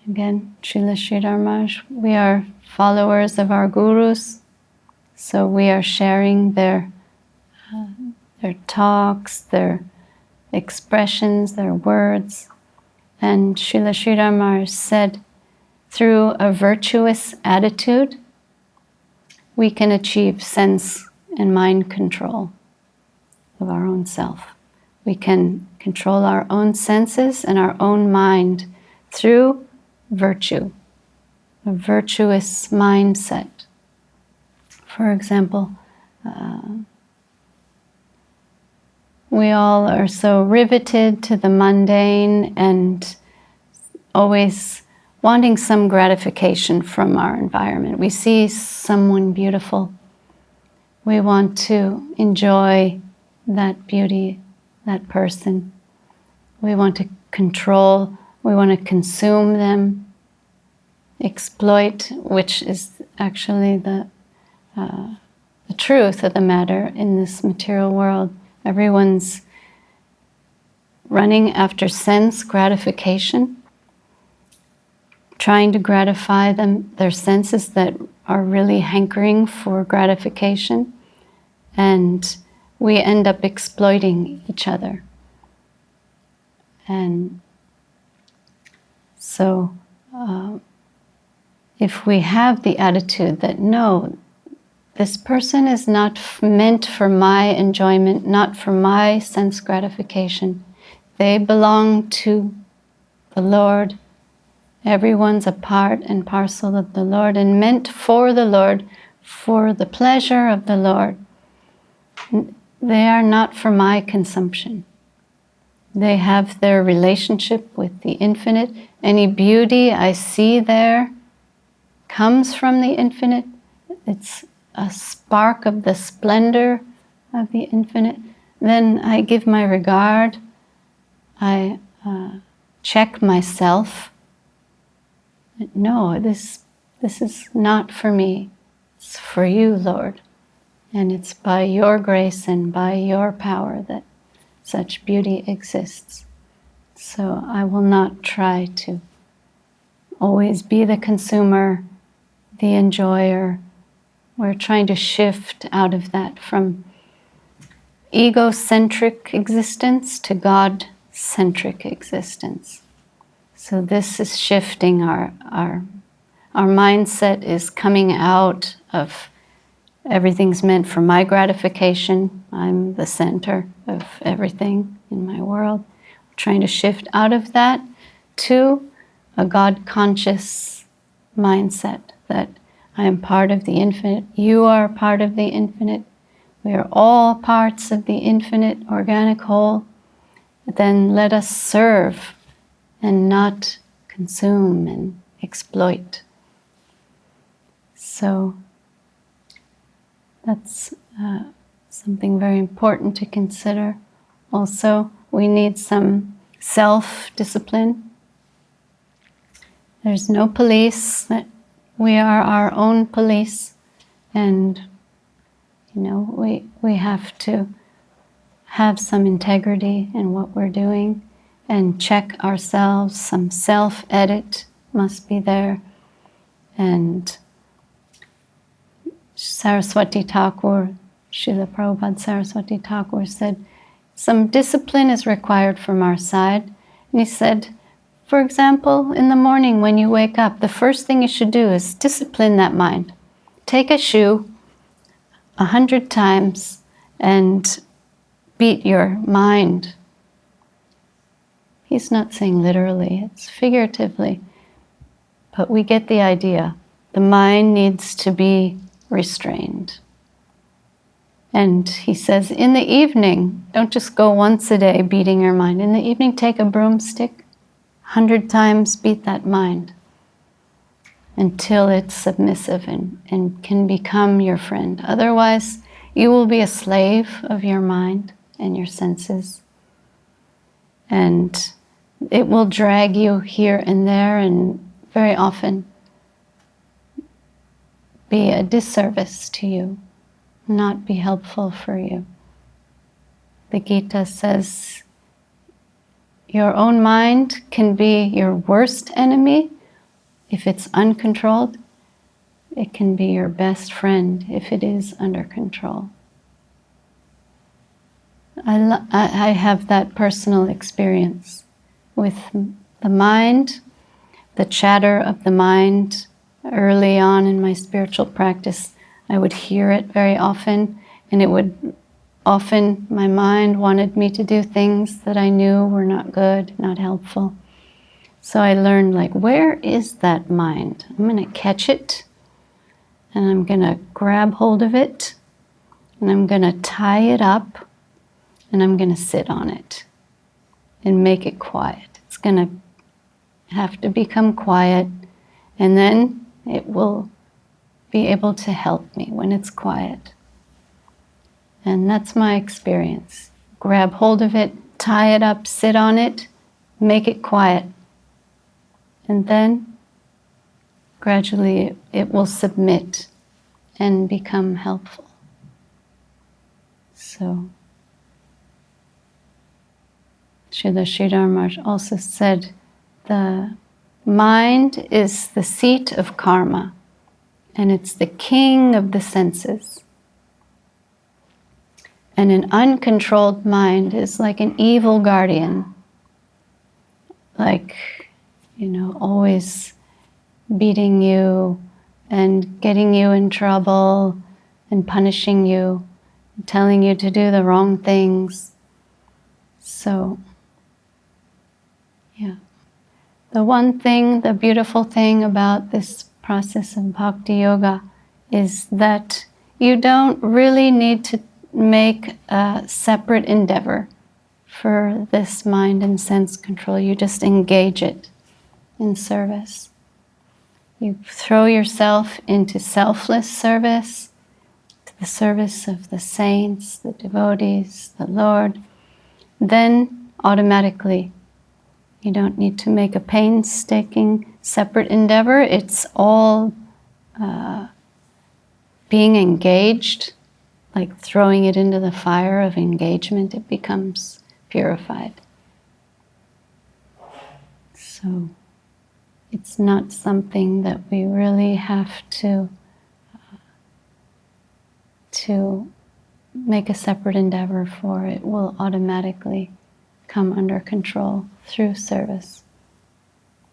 Again, Srila Sridhar Maharaj, we are followers of our gurus, so we are sharing their talks, their expressions, their words. And Srila Sridhar Maharaj said, through a virtuous attitude, we can achieve sense and mind control of our own self. We can control our own senses and our own mind through virtue, a virtuous mindset. For example, we all are so riveted to the mundane and always wanting some gratification from our environment. We see someone beautiful. We want to enjoy that beauty, that person. We want to control, we want to consume them, exploit, which is actually the truth of the matter in this material world. Everyone's running after sense gratification, trying to gratify their senses that are really hankering for gratification, and we end up exploiting each other. And so if we have the attitude that no, this person is not meant for my enjoyment, not for my sense gratification. They belong to the Lord. Everyone's a part and parcel of the Lord and meant for the Lord, for the pleasure of the Lord. They are not for my consumption. They have their relationship with the infinite. Any beauty I see there comes from the infinite. It's a spark of the splendor of the infinite. Then I give my regard. I check myself. No, this is not for me. It's for you, Lord. And it's by your grace and by your power that such beauty exists. So I will not try to always be the consumer, the enjoyer. We're trying to shift out of that from ego-centric existence to God-centric existence. So this is shifting our mindset is coming out of everything's meant for my gratification. I'm the center of everything in my world. We're trying to shift out of that to a God-conscious mindset that I am part of the infinite. You are part of the infinite. We are all parts of the infinite organic whole. Then let us serve and not consume and exploit. So that's something very important to consider. Also, we need some self-discipline. There's no police. We are our own police, and we have to have some integrity in what we're doing and check ourselves. Some self-edit must be there. And Saraswati Thakur, Srila Prabhupada Saraswati Thakur said, some discipline is required from our side. And he said, for example, in the morning when you wake up, the first thing you should do is discipline that mind. Take a shoe 100 times and beat your mind. He's not saying literally, it's figuratively. But we get the idea. The mind needs to be restrained. And he says, in the evening, don't just go once a day beating your mind. In the evening, take a broomstick, 100 times beat that mind until it's submissive and can become your friend. Otherwise, you will be a slave of your mind and your senses. And it will drag you here and there and very often be a disservice to you, not be helpful for you. The Gita says, your own mind can be your worst enemy, If it's uncontrolled, it can be your best friend if it is under control. I have that personal experience with the mind, the chatter of the mind. Early on in my spiritual practice, I would hear it very often, and it would often, my mind wanted me to do things that I knew were not good, not helpful. So I learned, like, where is that mind? I'm going to catch it, and I'm going to grab hold of it, and I'm going to tie it up, and I'm going to sit on it and make it quiet. It's going to have to become quiet, and then it will be able to help me when it's quiet. And that's my experience. Grab hold of it, tie it up, sit on it, make it quiet. And then gradually it will submit and become helpful. So Srila Sridhar Maharaj also said, the mind is the seat of karma, and it's the king of the senses. And an uncontrolled mind is like an evil guardian, like, always beating you and getting you in trouble and punishing you, and telling you to do the wrong things. So, yeah. The beautiful thing about this process of Bhakti Yoga is that you don't really need to make a separate endeavor for this mind and sense control. You just engage it in service. You throw yourself into selfless service, to the service of the saints, the devotees, the Lord. Then automatically, you don't need to make a painstaking separate endeavor. It's all being engaged, like throwing it into the fire of engagement. It becomes purified. So it's not something that we really have to make a separate endeavor for. It will automatically come under control through service.